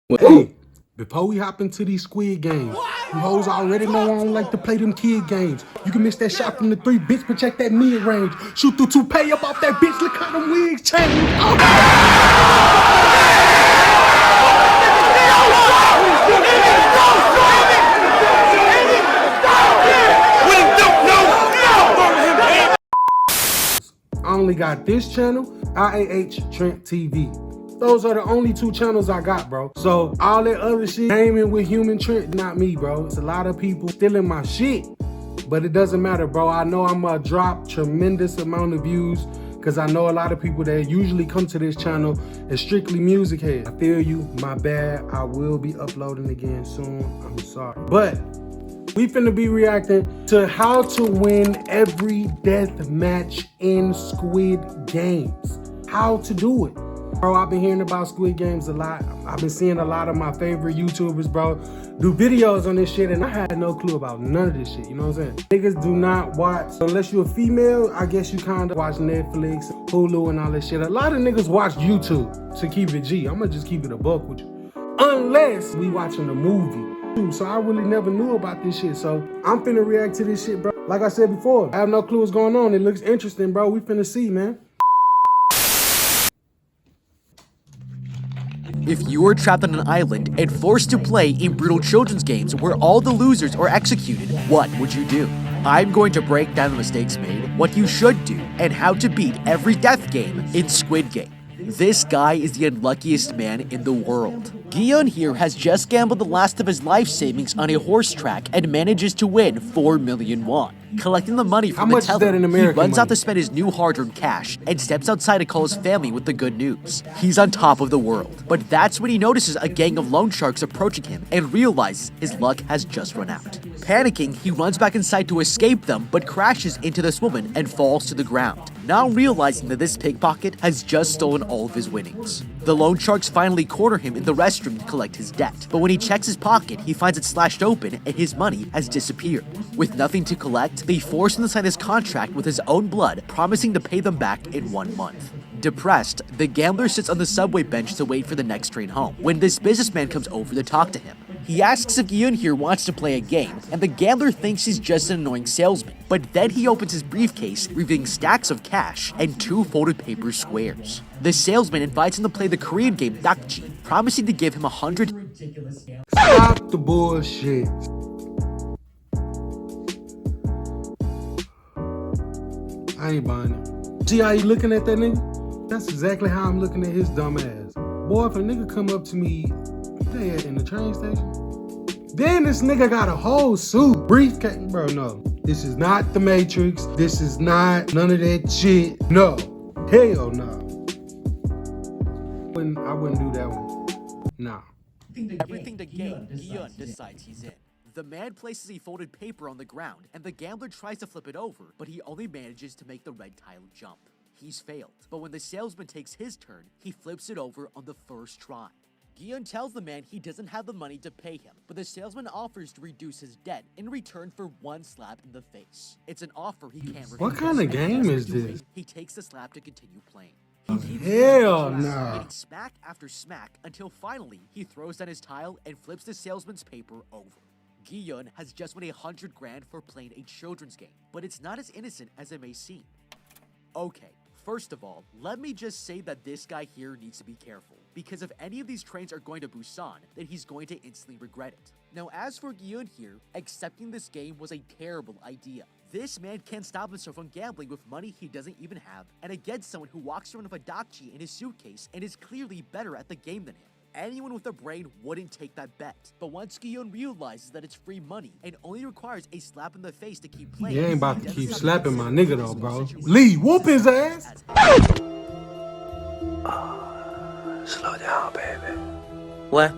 Hey, before we hop into these squid games, you hoes already know I don't like to play them kid games. You can miss that shot from the three, bitch, but check that mid-range. Shoot through two, pay up off that bitch, look how them wigs change. I only got this channel, IAH Trint TV. Those are the only two channels I got, bro. So all that other shit, gaming with human Trent, not me, bro. It's a lot of people stealing my shit, but it doesn't matter, bro. I know I'm gonna drop tremendous amount of views because I know a lot of people that usually come to this channel is strictly music heads. I feel you, my bad. I will be uploading again soon. I'm sorry. But we finna be reacting to how to win every death match in Squid Games. How to do it. Bro, I've been hearing about Squid Games a lot. I've been seeing a lot of my favorite YouTubers, bro, do videos on this shit, and I had no clue about none of this shit, you know what I'm saying? Niggas do not watch, unless you're a female, I guess you kind of watch Netflix, Hulu, and all this shit. A lot of niggas watch YouTube to keep it G. I'm gonna just keep it a buck with you. Unless we watching a movie. So I really never knew about this shit, so I'm finna react to this shit, bro. Like I said before, I have no clue what's going on. It looks interesting, bro. We finna see, man. If you were trapped on an island and forced to play in brutal children's games where all the losers are executed, what would you do? I'm going to break down the mistakes made, what you should do, and how to beat every death game in Squid Game. This guy is the unluckiest man in the world. Gion here has just gambled the last of his life savings on a horse track and manages to win 4 million won. Collecting the money from the teller, he runs out to spend his new hard-earned cash and steps outside to call his family with the good news. He's on top of the world, but that's when he notices a gang of loan sharks approaching him and realizes his luck has just run out. Panicking, he runs back inside to escape them, but crashes into this woman and falls to the ground, now realizing that this pickpocket has just stolen all of his winnings. The loan sharks finally corner him in the restroom to collect his debt, but when he checks his pocket, he finds it slashed open and his money has disappeared. With nothing to collect, they force him to sign his contract with his own blood, promising to pay them back in 1 month. Depressed, the gambler sits on the subway bench to wait for the next train home, when this businessman comes over to talk to him. He asks if Gion here wants to play a game, and the gambler thinks he's just an annoying salesman. But then he opens his briefcase, revealing stacks of cash and 2 folded paper squares. The salesman invites him to play the Korean game Dakji, promising to give him 100 ridiculous scams. Stop the bullshit. I ain't buying it. See how you looking at that nigga? That's exactly how I'm looking at his dumb ass. Boy, if a nigga come up to me, they at in the train station, then this nigga got a whole suit, briefcase. Bro, no. This is not the Matrix. This is not none of that shit. No. Hell no. I wouldn't do that one. Nah. everything the game Gion decides he's in. The man places a folded paper on the ground, and the gambler tries to flip it over, but he only manages to make the red tile jump. He's failed, but when the salesman takes his turn, he flips it over on the first try. Gion tells the man he doesn't have the money to pay him, but the salesman offers to reduce his debt in return for 1 slap in the face. It's an offer he can't refuse. What kind of game is this? He takes the slap to continue playing. Hell no. Hitting smack after smack until finally he throws down his tile and flips the salesman's paper over. Gion has just won 100 grand for playing a children's game, but it's not as innocent as it may seem. Okay, first of all, let me just say that this guy here needs to be careful, because if any of these trains are going to Busan, then he's going to instantly regret it. Now as for Gion here, accepting this game was a terrible idea. This man can't stop himself from gambling with money he doesn't even have, and against someone who walks around with a dakji in his suitcase and is clearly better at the game than him. Anyone with a brain wouldn't take that bet. But once Gion realizes that it's free money and only requires a slap in the face to keep playing, you ain't about to keep slapping my nigga though, bro. Lee, whoop his ass. Slow down, baby. What?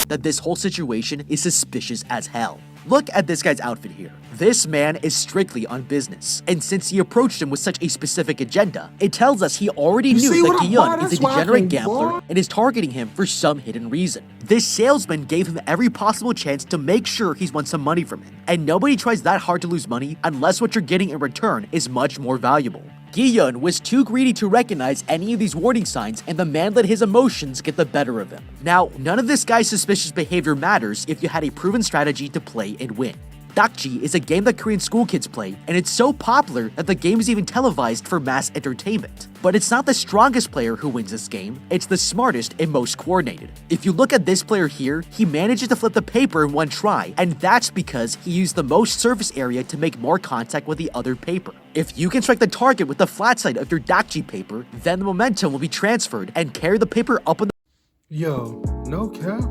That this whole situation is suspicious as hell. Look at this guy's outfit here. This man is strictly on business, and since he approached him with such a specific agenda, it tells us he already knew that Gion is a degenerate gambler and is targeting him for some hidden reason. This salesman gave him every possible chance to make sure he's won some money from him, and nobody tries that hard to lose money unless what you're getting in return is much more valuable. Gi-yeon was too greedy to recognize any of these warning signs, and the man let his emotions get the better of him. Now, none of this guy's suspicious behavior matters if you had a proven strategy to play and win. Dakji is a game that Korean school kids play, and it's so popular that the game is even televised for mass entertainment. But it's not the strongest player who wins this game, it's the smartest and most coordinated. If you look at this player here, he manages to flip the paper in one try, and that's because he used the most surface area to make more contact with the other paper. If you can strike the target with the flat side of your Dakji paper, then the momentum will be transferred and carry the paper up on the— Yo, no cap.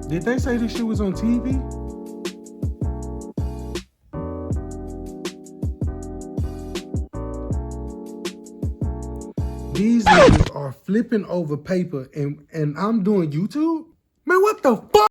Did they say this shit was on TV? These niggas are flipping over paper and I'm doing YouTube? Man, what the fuck?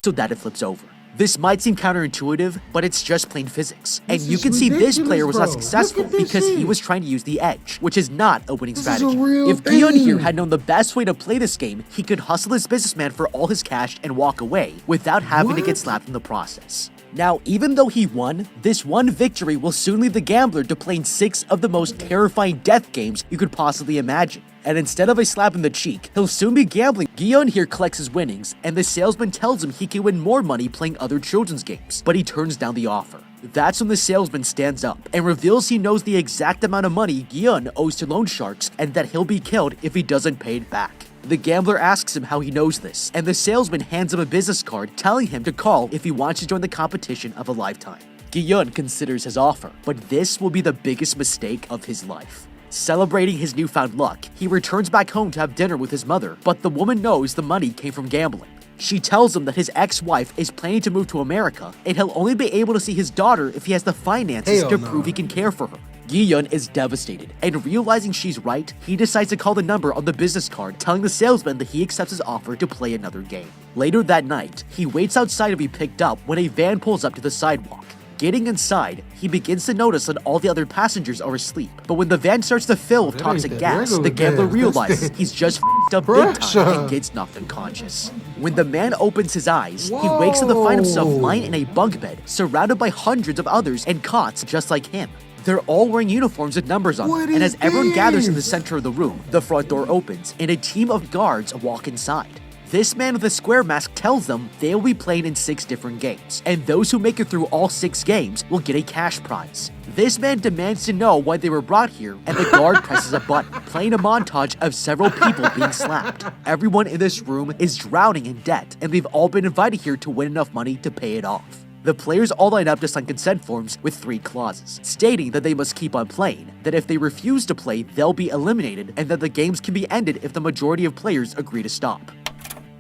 so that it flips over. This might seem counterintuitive, but it's just plain physics. And This you is can see this ridiculous, player was not bro. successful Look at this because he shit. was trying to use the edge, which is not a winning This is a strategy. real If Gi-yeon thing. here had known the best way to play this game, he could hustle his businessman for all his cash and walk away without having to get What? slapped in the process. Now, even though he won, this one victory will soon lead the gambler to playing 6 of the most terrifying death games you could possibly imagine. And instead of a slap in the cheek, he'll soon be gambling. Gi-yeon here collects his winnings, and the salesman tells him he can win more money playing other children's games, but he turns down the offer. That's when the salesman stands up and reveals he knows the exact amount of money Gi-yeon owes to loan sharks and that he'll be killed if he doesn't pay it back. The gambler asks him how he knows this, and the salesman hands him a business card telling him to call if he wants to join the competition of a lifetime. Gi-yeon considers his offer, but this will be the biggest mistake of his life. Celebrating his newfound luck, he returns back home to have dinner with his mother, but the woman knows the money came from gambling. She tells him that his ex-wife is planning to move to America, and he'll only be able to see his daughter if he has the finances Hell to no. prove he can care for her. Gi-yeon is devastated, and realizing she's right, he decides to call the number on the business card, telling the salesman that he accepts his offer to play another game. Later that night, he waits outside to be picked up when a van pulls up to the sidewalk. Getting inside, he begins to notice that all the other passengers are asleep. But when the van starts to fill with That toxic ain't that gas, regular the gambler gas. realizes That's- he's just f***ed up big Pressure. time and gets knocked unconscious. When the man opens his eyes, he wakes up to find himself Whoa. lying in a bunk bed, surrounded by hundreds of others and cots just like him. They're all wearing uniforms with numbers on What them, and is as everyone gathers in the this? center of the room, the front door opens, and a team of guards walk inside. This man with a square mask tells them they will be playing in 6 different games, and those who make it through all 6 games will get a cash prize. This man demands to know why they were brought here, and the guard presses a button, playing a montage of several people being slapped. Everyone in this room is drowning in debt, and they've all been invited here to win enough money to pay it off. The players all line up to sign consent forms with 3 clauses, stating that they must keep on playing, that if they refuse to play, they'll be eliminated, and that the games can be ended if the majority of players agree to stop.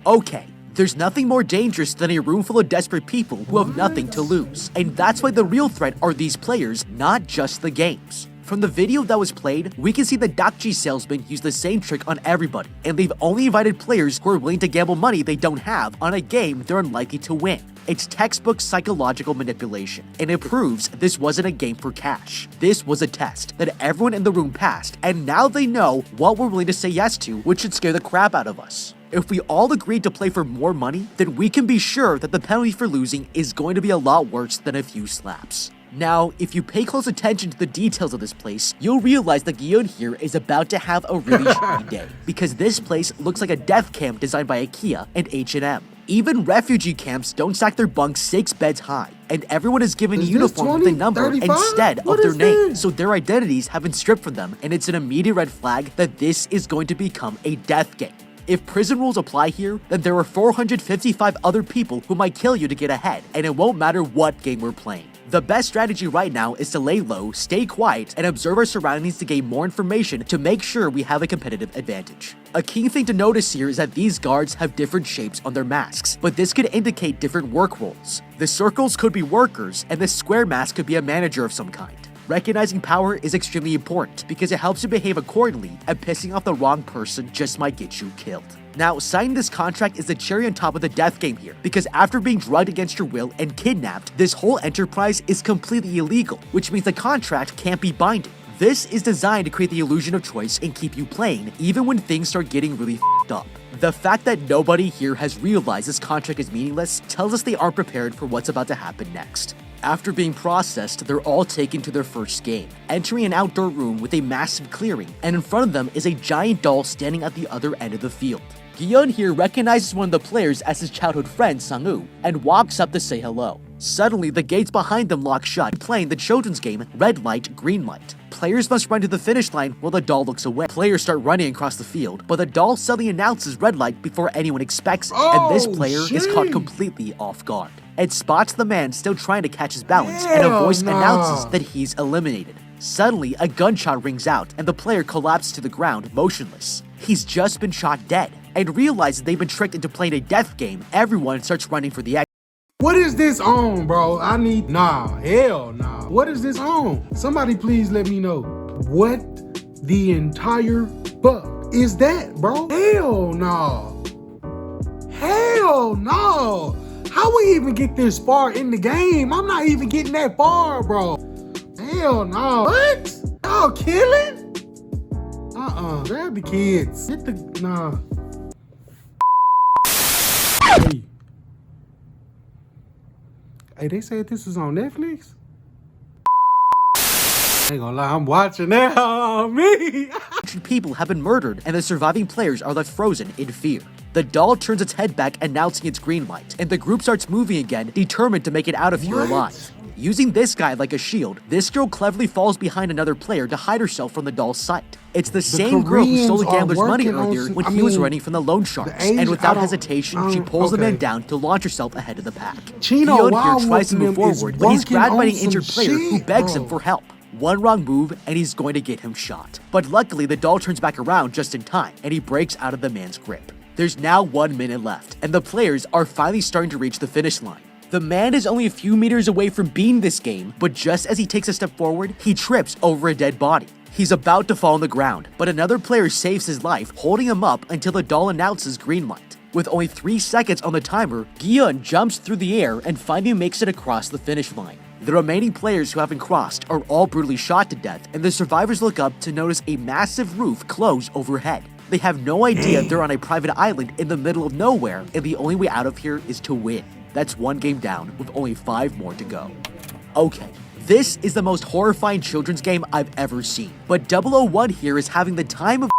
Okay, there's nothing more dangerous than a room full of desperate people who have nothing to lose, and that's why the real threat are these players, not just the games. From the video that was played, we can see the Dakji salesman use the same trick on everybody, and they've only invited players who are willing to gamble money they don't have on a game they're unlikely to win. It's textbook psychological manipulation, and it proves this wasn't a game for cash. This was a test that everyone in the room passed, and now they know what we're willing to say yes to, which should scare the crap out of us. If we all agreed to play for more money, then we can be sure that the penalty for losing is going to be a lot worse than a few slaps. Now, if you pay close attention to the details of this place, you'll realize that Gi-yeon here is about to have a really shitty day, because this place looks like a death camp designed by IKEA and H&M. Even refugee camps don't stack their bunks 6 beds high, and everyone is given a Is this uniform with a 20, number 35? instead What of their is name, this? so their identities have been stripped from them, and it's an immediate red flag that this is going to become a death game. If prison rules apply here, then there are 455 other people who might kill you to get ahead, and it won't matter what game we're playing. The best strategy right now is to lay low, stay quiet, and observe our surroundings to gain more information to make sure we have a competitive advantage. A key thing to notice here is that these guards have different shapes on their masks, but this could indicate different work roles. The circles could be workers, and the square mask could be a manager of some kind. Recognizing power is extremely important because it helps you behave accordingly, and pissing off the wrong person just might get you killed. Now, signing this contract is the cherry on top of the death game here, because after being drugged against your will and kidnapped, this whole enterprise is completely illegal, which means the contract can't be binding. This is designed to create the illusion of choice and keep you playing even when things start getting really f***ed up. The fact that nobody here has realized this contract is meaningless tells us they aren't prepared for what's about to happen next. After being processed, they're all taken to their first game, entering an outdoor room with a massive clearing, and in front of them is a giant doll standing at the other end of the field. Gi-yeon here recognizes one of the players as his childhood friend Sang-woo and walks up to say hello. Suddenly, the gates behind them lock shut, playing the children's game Red Light, Green Light. Players must run to the finish line while the doll looks away. Players start running across the field, but the doll suddenly announces red light before anyone expects it, and this player is caught completely off guard. It spots the man still trying to catch his balance, and a voice announces that he's eliminated. Suddenly, a gunshot rings out, and the player collapses to the ground, motionless. He's just been shot dead, and realizes they've been tricked into playing a death game. Everyone starts running for the exit. What is this on, bro? Hell nah. What is this on? Somebody please let me know. What the entire fuck is that, bro? Hell no. Hell no. How we even get this far in the game? I'm not even getting that far, bro. Hell no. What? Y'all killing? Grab the kids. Get the, nah. Hey, they said this is on Netflix? Ain't gonna lie, I'm watching that on me. People have been murdered, and the surviving players are left frozen in fear. The doll turns its head back, announcing its green light, and the group starts moving again, determined to make it out of here alive. Using this guy like a shield, this girl cleverly falls behind another player to hide herself from the doll's sight. It's the same girl who stole the gambler's money earlier when he was running from the loan sharks, and without hesitation, she pulls the man down to launch herself ahead of the pack. Gi-yeon here tries to move forward, but he's grabbed by an injured player who begs him for help. One wrong move, and he's going to get him shot. But luckily, the doll turns back around just in time, and he breaks out of the man's grip. There's now 1 minute left, and the players are finally starting to reach the finish line. The man is only a few meters away from beating this game, but just as he takes a step forward, he trips over a dead body. He's about to fall on the ground, but another player saves his life, holding him up until the doll announces green light. With only 3 seconds on the timer, Gi-yeon jumps through the air and finally makes it across the finish line. The remaining players who haven't crossed are all brutally shot to death, and the survivors look up to notice a massive roof close overhead. They have no idea they're on a private island in the middle of nowhere, and the only way out of here is to win. That's 1 game down, with only 5 more to go. Okay, this is the most horrifying children's game I've ever seen, but 001 here is having the time of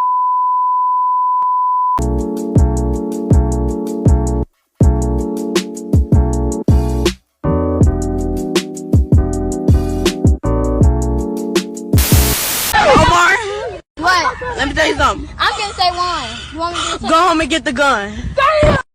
What? Let me tell you something. I'm gonna say one. You want me to say Go home and get the gun.